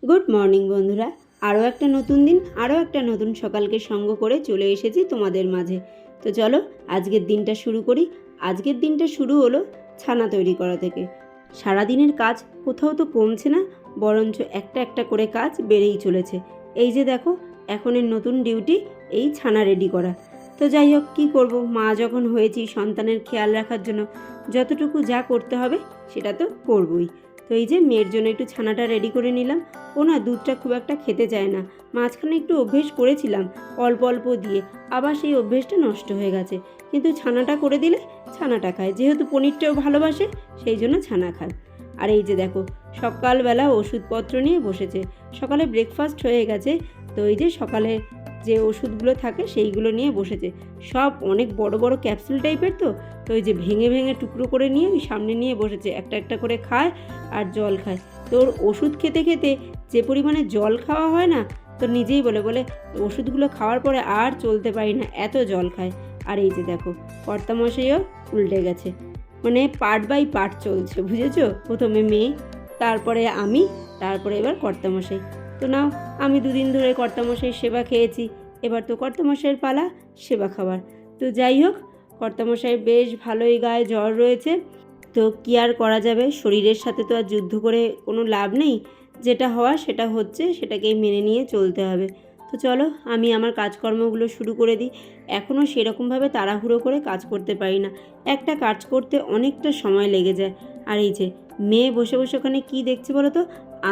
Good morning বন্ধুরা, আরও একটা নতুন দিন, আরও একটা নতুন সকালকে সঙ্গ করে চলে এসেছি তোমাদের মাঝে। তো চলো আজকের দিনটা শুরু করি। আজকের দিনটা শুরু হলো ছানা তৈরি করা থেকে। সারাদিনের কাজ কোথাও তো কমছে না, বরঞ্চ একটা একটা করে কাজ বেড়েই চলেছে। এই যে দেখো, এখনের নতুন ডিউটি এই ছানা রেডি করা। তো যাই হোক, কী করব, মা যখন হয়েছি সন্তানের খেয়াল রাখার জন্য যতটুকু যা করতে হবে সেটা তো করবই। তো এই যে মেয়ের জন্য একটু ছানাটা রেডি করে নিলাম। ও না দুধটা খুব একটা খেতে চায় না। মাঝখানে একটু অভ্যেস করেছিলাম অল্প অল্প দিয়ে, আবার সেই অভ্যেসটা নষ্ট হয়ে গেছে। কিন্তু ছানাটা করে দিলে ছানাটা খায়, যেহেতু পনিরটাও ভালোবাসে সেই জন্য ছানা খায়। আর এই যে দেখো, সকালবেলা ওষুধপত্র নিয়ে বসেছে। সকালে ব্রেকফাস্ট হয়ে গেছে, তো এই যে সকালে যে ওষুধগুলো থাকে সেইগুলো নিয়ে বসেছে। সব অনেক বড় বড় ক্যাপসুল টাইপের, তো ওই যে ভেঙে ভেঙে টুকরো করে নিয়ে ওই সামনে নিয়ে বসেছে, একটা একটা করে খায় আর জল খায়। তোর ওষুধ খেতে খেতে যে পরিমাণে জল খাওয়া হয় না, তো নিজেই বলে বলে ওষুধগুলো খাওয়ার পরে আর চলতে পারি না, এত জল খায়। আর এই যে দেখো, কর্তামশাইও উল্টে গেছে, মানে পার্ট বাই পার্ট চলছে, বুঝেছো? প্রথমে মেয়ে, তারপরে আমি, তারপরে এবার কর্তামশাই। তো নাও, আমি দুদিন ধরে কর্তামশাইয়ের সেবা খেয়েছি, এবার তো কর্তামশাইয়ের পালা সেবা খাবার। তো যাই হোক, কর্তামশাইয়ের বেশ ভালোই গায়ে জ্বর রয়েছে। তো কী আর করা যাবে, শরীরের সাথে তো আর যুদ্ধ করে কোনো লাভ নেই। যেটা হওয়া সেটা হচ্ছে, সেটাকেই মেনে নিয়ে চলতে হবে। তো চলো আমি আমার কাজকর্মগুলো শুরু করে দিই। এখনও সেরকমভাবে তাড়াহুড়ো করে কাজ করতে পারি না, একটা কাজ করতে অনেকটা সময় লেগে যায়। আর এই যে মেয়ে বসে বসে ওখানে কী দেখছে বলো তো?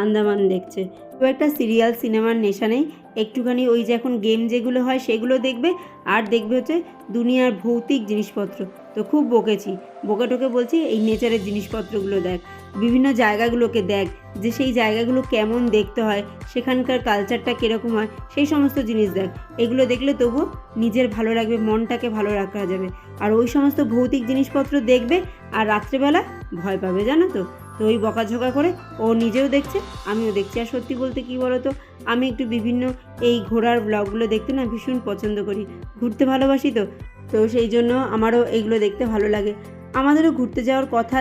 আন্দামান দেখছে। তো একটা সিরিয়াল সিনেমার নেশা নেই, একটুখানি ওই যে এখন গেম যেগুলো হয় সেগুলো দেখবে, আর দেখবে হচ্ছে দুনিয়ার ভৌতিক জিনিসপত্র। তো খুব বকেছি, বকে টোকে বলছি এই নেচারের জিনিসপত্রগুলো দেখ, বিভিন্ন জায়গাগুলোকে দেখ, যে সেই জায়গাগুলো কেমন দেখতে হয়, সেখানকার কালচারটা কীরকম হয়, সেই সমস্ত জিনিস দেখ। এগুলো দেখলে তবু নিজের ভালো লাগবে, মনটাকে ভালো রাখা যাবে। আর ওই সমস্ত ভৌতিক জিনিসপত্র দেখবে আর রাত্রেবেলা ভয় পাবে, জানো তো? তো ওই বকাঝকা করে ও নিজেও দেখছে, আমিও দেখছি। আর সত্যি বলতে কী বলো তো, আমি একটু বিভিন্ন এই ঘোরার ব্লগগুলো দেখতে না ভীষণ পছন্দ করি, ঘুরতে ভালোবাসি। তো তো সেই জন্য আমারও এইগুলো দেখতে ভালো লাগে। আমাদেরও ঘুরতে যাওয়ার কথা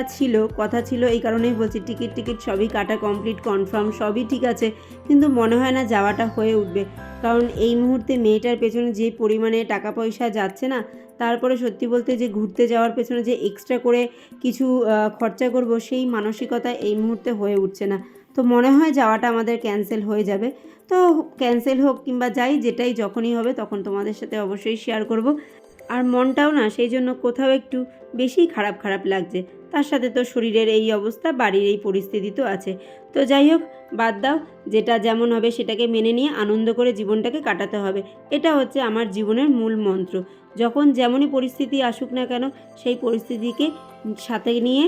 ছিল, এই কারণেই বলছি, টিকিট সবই কাটা কমপ্লিট, কনফার্ম সবই ঠিক আছে, কিন্তু মনে হয় না যাওয়াটা হয়ে উঠবে। কারণ এই মুহূর্তে মেয়েটার পেছনে যে পরিমাণে টাকা পয়সা যাচ্ছে না, তারপরে সত্যি বলতে যে ঘুরতে যাওয়ার পেছনে যে এক্সট্রা করে কিছু খরচা করব, সেই মানসিকতা এই মুহূর্তে হয়ে উঠছে না। তো মনে হয় যাওয়াটা আমাদের ক্যান্সেল হয়ে যাবে। তো ক্যান্সেল হোক কিংবা যাই, যেটাই যখনই হবে তখন তোমাদের সাথে অবশ্যই শেয়ার করব। আর মনটাও না সেই জন্য কোথাও একটু বেশি খারাপ খারাপ লাগছে। তার সাথে তো শরীরের এই অবস্থা, বাড়ির এই পরিস্থিতি তো আছে। তো যাই হোক, বাদ দাও, যেটা যেমন হবে সেটাকে মেনে নিয়ে আনন্দ করে জীবনটাকে কাটাতে হবে। এটা হচ্ছে আমার জীবনের মূল মন্ত্র। যখন যেমনই পরিস্থিতি আসুক না কেন, সেই পরিস্থিতিকে সাথে নিয়ে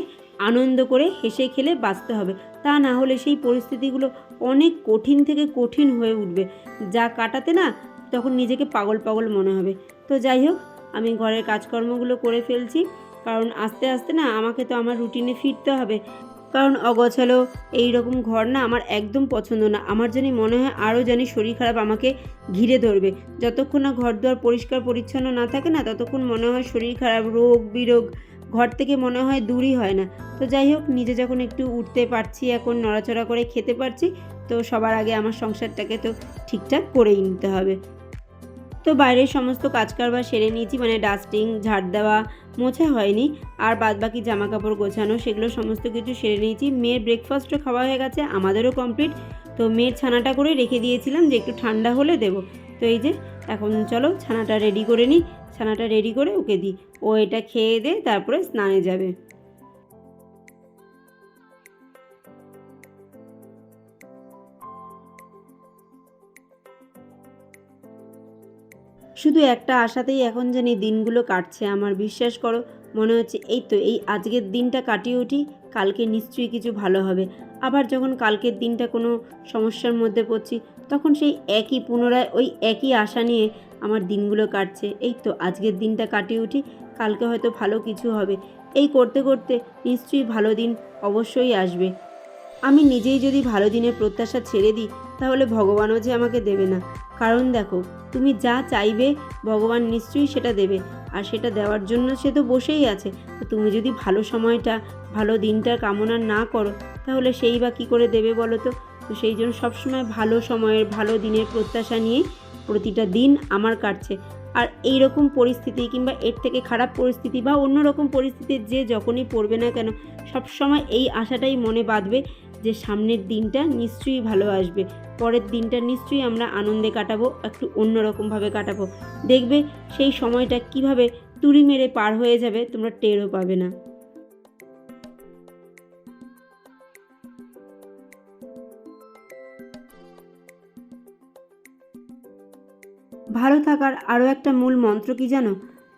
আনন্দ করে হেসে খেলে বাঁচতে হবে। তা না হলে সেই পরিস্থিতিগুলো অনেক কঠিন থেকে কঠিন হয়ে উঠবে, যা কাটাতে না তখন নিজেকে পাগল পাগল মনে হবে। তো যাই হোক, আমি ঘরের কাজকর্মগুলো করে ফেলছি, কারণ আস্তে আস্তে না আমাকে তো আমার রুটিনে ফিরতে হবে। কারণ অগোছালো এই রকম ঘর না আমার একদম পছন্দ না। আমার জানি মনে হয় আরও জানি শরীর খারাপ আমাকে ঘিরে ধরবে। যতক্ষণ না ঘর দুয়ার পরিষ্কার পরিচ্ছন্ন না থাকে না, ততক্ষণ মনে হয় শরীর খারাপ, রোগ বিরোগ ঘর থেকে মনে হয় দূরই হয় না। তো যাই হোক, নিজে যখন একটু উঠতে পারছি, এখন নড়াচড়া করে খেতে পারছি, তো সবার আগে আমার সংসারটাকে তো ঠিকঠাক করেই নিতে হবে। তো বাইরের সমস্ত কাজকারবার সেরে নিয়েছি, মানে ডাস্টিং, ঝাড় দেওয়া, মোছা হয়নি, আর বাদবাকি জামা কাপড় গোছানো সেগুলো সমস্ত কিছু সেরে নিয়েছি। মেয়ের ব্রেকফাস্টও খাওয়া হয়ে গেছে, আমাদেরও কমপ্লিট। তো মেয়ের ছানাটা করে রেখে দিয়েছিলাম যে একটু ঠান্ডা হলে দেবো। তো এই যে এখন চলো ছানাটা রেডি করে নিই, ছানাটা রেডি করে ওকে দিই, ও এটা খেয়ে দে তারপরে স্নানে যাবে। শুধু একটা আশাতেই এখন জানি দিনগুলো কাটছে আমার, বিশ্বাস করো। মনে হচ্ছে এই তো এই আজকের দিনটা কাটিয়ে উঠি, কালকে নিশ্চয়ই কিছু ভালো হবে। আবার যখন কালকের দিনটা কোনো সমস্যার মধ্যে পড়ছি, তখন সেই একই পুনরায় ওই একই আশা নিয়ে আমার দিনগুলো কাটছে। এই তো আজকের দিনটা কাটিয়ে উঠি, কালকে হয়তো ভালো কিছু হবে। এই করতে করতে নিশ্চয়ই ভালো দিন অবশ্যই আসবে। আমি নিজেই যদি ভালো দিনের প্রত্যাশা ছেড়ে দিই, তাহলে ভগবানও যে আমাকে দেবে না। কারণ দেখো, তুমি যা চাইবে ভগবান নিশ্চয়ই সেটা দেবে, আর সেটা দেওয়ার জন্য সে তো বসেই আছে। তো তুমি যদি ভালো সময়টা, ভালো দিনটার কামনা না করো, তাহলে সেই বা কী করে দেবে বলো তো? তো সেই জন্য সবসময় ভালো সময়ের ভালো দিনের প্রত্যাশা নিয়েই প্রতিটা দিন আমার কাটছে। আর এই রকম পরিস্থিতি কিংবা এর থেকে খারাপ পরিস্থিতি বা অন্য রকম পরিস্থিতি যে যখনই পড়বে না কেন, সবসময় এই আশাটাই মনে বাঁধবে যে সামনের দিনটা নিশ্চয়ই ভালো আসবে, পরের দিনটা নিশ্চয়ই আমরা আনন্দে কাটাবো, একটু অন্যরকমভাবে কাটাবো। দেখবে সেই সময়টা কিভাবে তুড়ি মেরে পার হয়ে যাবে, তোমরা টেরও পাবে না। ভালো থাকার আরও একটা মূল মন্ত্র কি জানো?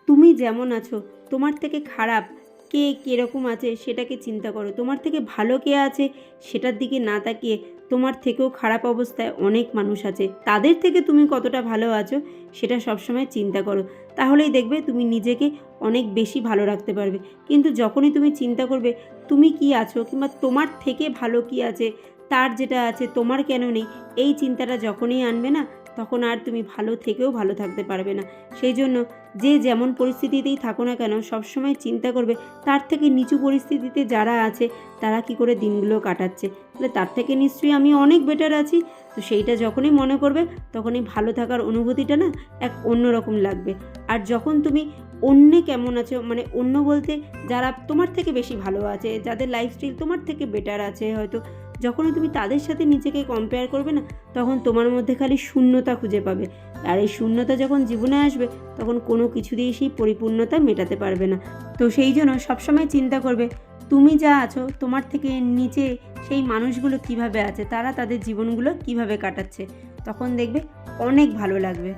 তুমি যেমন আছো, তোমার থেকে খারাপ কে কীরকম আছে সেটাকে চিন্তা করো। তোমার থেকে ভালো কে আছে সেটার দিকে না তাকিয়ে তোমার থেকেও খারাপ অবস্থায় অনেক মানুষ আছে, তাদের থেকে তুমি কতটা ভালো আছো সেটা সবসময় চিন্তা করো। তাহলেই দেখবে তুমি নিজেকে অনেক বেশি ভালো রাখতে পারবে। কিন্তু যখনই তুমি চিন্তা করবে তুমি কি আছো কিংবা তোমার থেকে ভালো কি আছে, তার যেটা আছে তোমার কেন নেই, এই চিন্তাটা যখনই আনবে না, তখন আর তুমি ভালো থেকেও ভালো থাকতে পারবে না। সেই জন্য যে যেমন পরিস্থিতিতেই থাকো না কেন, সবসময় চিন্তা করবে তার থেকে নিচু পরিস্থিতিতে যারা আছে তারা কি করে দিনগুলো কাটাচ্ছে, তাহলে তার থেকে নিশ্চয়ই আমি অনেক বেটার আছি। তো সেইটা যখনই মনে করবে তখনই ভালো থাকার অনুভূতিটা না এক অন্যরকম লাগবে। আর যখন তুমি অন্যে কেমন আছো, মানে অন্য বলতে যারা তোমার থেকে বেশি ভালো আছে, যাদের লাইফস্টাইল তোমার থেকে বেটার আছে হয়তো, যখনই তুমি তাদের সাথে নিজেকে কম্পেয়ার করবে না, তখন তোমার মধ্যে খালি শূন্যতা খুঁজে পাবে। আর এই শূন্যতা যখন জীবনে আসবে তখন কোনো কিছু দিয়ে সেই পরিপূর্ণতা মেটাতে পারবে না। তো সেই জন্য সবসময় চিন্তা করবে তুমি যা আছো তোমার থেকে নিচে সেই মানুষগুলো কিভাবে আছে, তারা তাদের জীবনগুলো কিভাবে কাটাচ্ছে, তখন দেখবে অনেক ভালো লাগবে।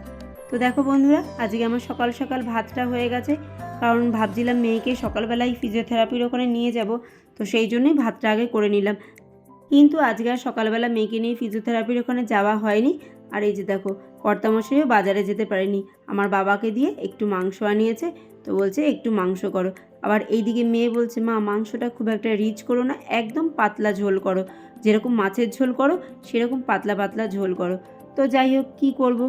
তো দেখো বন্ধুরা, আজকে আমার সকাল সকাল ভাতটা হয়ে গেছে, কারণ ভাবছিলাম মেয়েকে সকালবেলায় ফিজিওথেরাপির ওখানে নিয়ে যাব, তো সেই জন্যই ভাতটা আগে করে নিলাম। কিন্তু আজকে আর সকালবেলা মেয়েকে নিয়ে ফিজিওথেরাপির ওখানে যাওয়া হয়নি। আর এই যে দেখো, কর্তামশাইও বাজারে যেতে পারেনি, আমার বাবাকে দিয়ে একটু মাংস আনিয়েছে, তো বলছে একটু মাংস করো। আবার এইদিকে মেয়ে বলছে মা মাংসটা খুব একটা রিচ করো না, একদম পাতলা ঝোল করো, যেরকম মাছের ঝোল করো সেরকম পাতলা পাতলা ঝোল করো। তো যাই হোক, কী করব,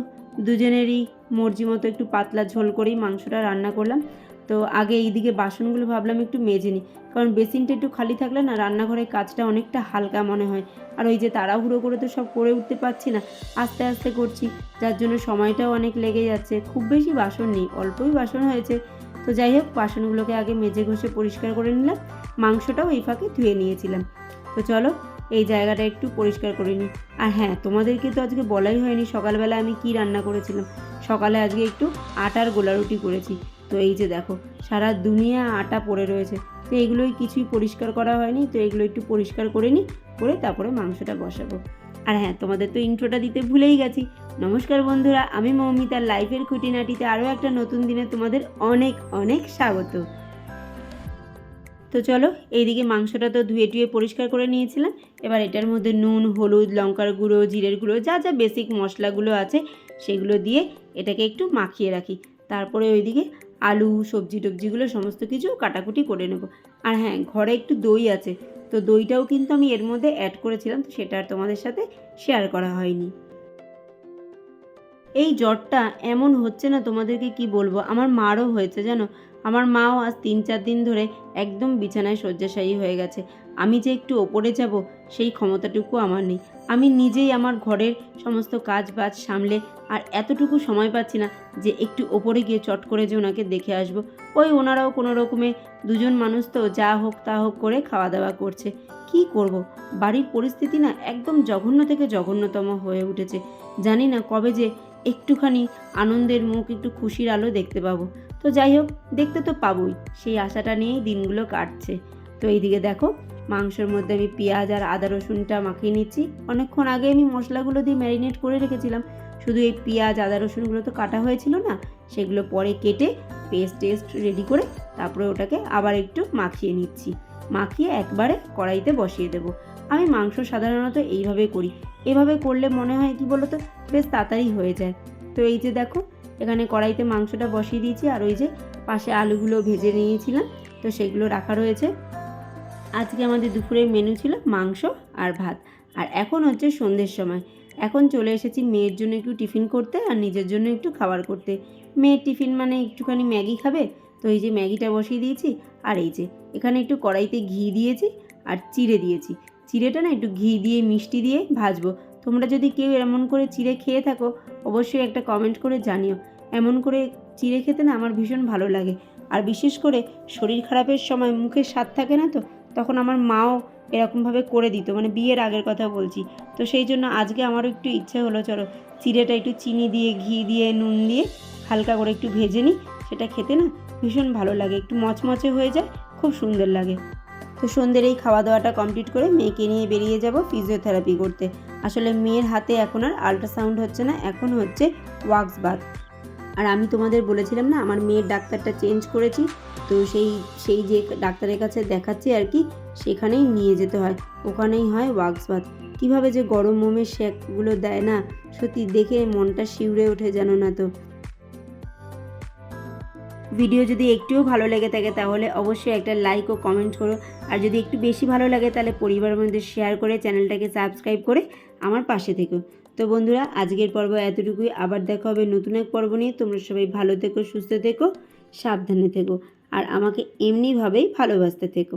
দুজনেরই মর্জি মতো একটু পাতলা ঝোল করেই মাংসটা রান্না করলাম। তো আগে এইদিকে বাসনগুলো ভাবলাম একটু মেজে নিই, কারণ বেসিনটা একটু খালি থাকলে না রান্নাঘরের কাজটা অনেকটা হালকা মনে হয়। আর ওই যে তাড়াহুড়ো করে তো সব করে উঠতে পারছি না, আস্তে আস্তে করছি, যার জন্য সময়টাও অনেক লেগে যাচ্ছে। খুব বেশি বাসন নেই, অল্পই বাসন হয়েছে। তো যাই হোক, বাসনগুলোকে আগে মেজে ঘষে পরিষ্কার করে নিলাম, মাংসটাও এই ফাঁকে ধুয়ে নিয়েছিলাম। তো চলো এই জায়গাটা একটু পরিষ্কার করে নিই। আর হ্যাঁ, তোমাদেরকে তো আজকে বলাই হয়নি সকালবেলা আমি কি রান্না করেছিলাম। সকালে আজকে একটু আটার গোলা রুটি করেছি। তো এই যে দেখো, সারা দুনিয়া আটা পড়ে রয়েছে, তো এগুলোই কিছুই পরিষ্কার করা হয়নি, তো এগুলো একটু পরিষ্কার করে নিই, করে তারপরে মাংসটা বসাবো। আর হ্যাঁ, তোমাদের তো ইন্ট্রোটা দিতে ভুলেই গেছি। নমস্কার বন্ধুরা, আমি মৌমিতার লাইফের খুঁটিনাটিতে আরও একটা নতুন দিনে তোমাদের অনেক অনেক স্বাগত। তো চলো, এইদিকে মাংসটা তো ধুয়ে টুয়ে পরিষ্কার করে নিয়েছিলাম। এবার এটার মধ্যে নুন, হলুদ, লঙ্কার গুঁড়ো, জিরের গুঁড়ো, যা যা বেসিক মশলাগুলো আছে সেগুলো দিয়ে এটাকে একটু মাখিয়ে রাখি। তারপরে ওইদিকে আলু, সবজি টবজিগুলো সমস্ত কিছু কাটাকুটি করে নেব। আর হ্যাঁ, ঘরে একটু দই আছে, তো দইটাও কিন্তু আমি এর মধ্যে অ্যাড করেছিলাম, তো সেটা আর তোমাদের সাথে শেয়ার করা হয়নি। এই জ্বরটা এমন হচ্ছে না, তোমাদেরকে কি বলবো, আমার মারও হয়েছে জানো। আমার মাও আজ 3-4 দিন ধরে একদম বিছানায় শয্যাশায়ী হয়ে গেছে। আমি যে একটু ওপরে যাব সেই ক্ষমতাটুকু আমার নেই। আমি নিজেই আমার ঘরের সমস্ত কাজ বাজ সামলে আর এতটুকু সময় পাচ্ছি না যে একটু ওপরে গিয়ে চট করে যে ওনাকে দেখে আসবো। ওই ওনারাও কোনো রকমে দুজন মানুষ তো যা হোক তা হোক করে খাওয়া দাওয়া করছে। কি করব, বাড়ির পরিস্থিতি না একদম জঘন্য থেকে জঘন্যতম হয়ে উঠেছে। জানি না কবে যে একটুখানি আনন্দের মুখ, একটু খুশির আলো দেখতে পাবো। তো যাই হোক, দেখতে তো পাবোই, সেই আশাটা নিয়েই দিনগুলো কাটছে। তো এইদিকে দেখো, মাংসের মধ্যে আমি পেঁয়াজ আর আদা রসুনটা মাখিয়ে নিচ্ছি। অনেকক্ষণ আগে আমি মশলাগুলো দিয়ে ম্যারিনেট করে রেখেছিলাম, শুধু এই পেঁয়াজ আদা রসুনগুলো তো কাটা হয়েছিল না, সেগুলো পরে কেটে পেস্ট রেডি করে তারপরে ওটাকে আবার একটু মাখিয়ে নিচ্ছি। মাখিয়ে একবারে কড়াইতে বসিয়ে দেবো। আমি মাংস সাধারণত এইভাবে করি, এভাবে করলে মনে হয় কি বলো তো, বেশ তাড়াতাড়ি হয়ে যায়। তো এই যে দেখো, এখানে কড়াইতে মাংসটা বসিয়ে দিয়েছি, আর ওই যে পাশে আলুগুলো ভেজে নিয়েছিলাম, তো সেগুলো রাখা রয়েছে। আজকে আমাদের দুপুরের মেনু ছিল মাংস আর ভাত। আর এখন হচ্ছে সন্ধ্যের সময়, এখন চলে এসেছি মেয়ের জন্য একটু টিফিন করতে আর নিজের জন্য একটু খাবার করতে। মেয়ের টিফিন মানে একটুখানি ম্যাগি খাবে, তো এই যে ম্যাগিটা বসিয়ে দিয়েছি। আর এই যে এখানে একটু কড়াইতে ঘি দিয়েছি আর চিড়ে দিয়েছি। চিড়েটা না একটু ঘি দিয়ে মিষ্টি দিয়ে ভাজবো। তোমরা যদি কেউ এমন করে চিড়ে খেয়ে থাকো অবশ্যই একটা কমেন্ট করে জানিও। এমন করে চিড়ে খেতে না আমার ভীষণ ভালো লাগে। আর বিশেষ করে শরীর খারাপের সময় মুখের স্বাদ থাকে না তো, তখন আমার মাও এরকমভাবে করে দিত, মানে বিয়ের আগের কথা বলছি। তো সেই জন্য আজকে আমারও একটু ইচ্ছে হলো চলো চিড়েটা একটু চিনি দিয়ে ঘি দিয়ে নুন দিয়ে হালকা করে একটু ভেজে নিই। সেটা খেতে না ভীষণ ভালো লাগে, একটু মচমচে হয়ে যায়, খুব সুন্দর লাগে। তো সন্ধ্যের এই খাওয়া দাওয়াটা কমপ্লিট করে মেয়েকে নিয়ে বেরিয়ে যাব ফিজিওথেরাপি করতে। আসলে মেয়ের হাতে এখন আর আল্ট্রাসাউন্ড হচ্ছে না, এখন হচ্ছে ওয়াক্স বাথ। আর আমি তোমাদের বলেছিলাম না আমার মেয়ের ডাক্তারটা চেঞ্জ করেছি, তো সেই যে ডাক্তারের কাছে দেখাচ্ছি আর কি, সেখানেই নিয়ে যেতে হয়, ওখানেই হয় ওয়াক্স বাথ। কীভাবে যে গরম মোমের শেকগুলো দেয় না, সত্যি দেখে মনটা শিউরে ওঠে জানো না। তো ভিডিও যদি একটুও ভালো লেগে থাকে তাহলে অবশ্যই একটা লাইক ও কমেন্ট করো। আর যদি একটু বেশি ভালো লাগে তাহলে পরিবারের মধ্যে শেয়ার করে চ্যানেলটাকে সাবস্ক্রাইব করে আমার পাশে থেকো। তো বন্ধুরা, আজকের পর্ব এতটুকুই। আবার দেখা হবে নতুন এক পর্ব নিয়ে। তোমরা সবাই ভালো থেকো, সুস্থ থেকো, সাবধানে থেকো, আর আমাকে এমনিভাবেই ভালোবাসতে থেকো।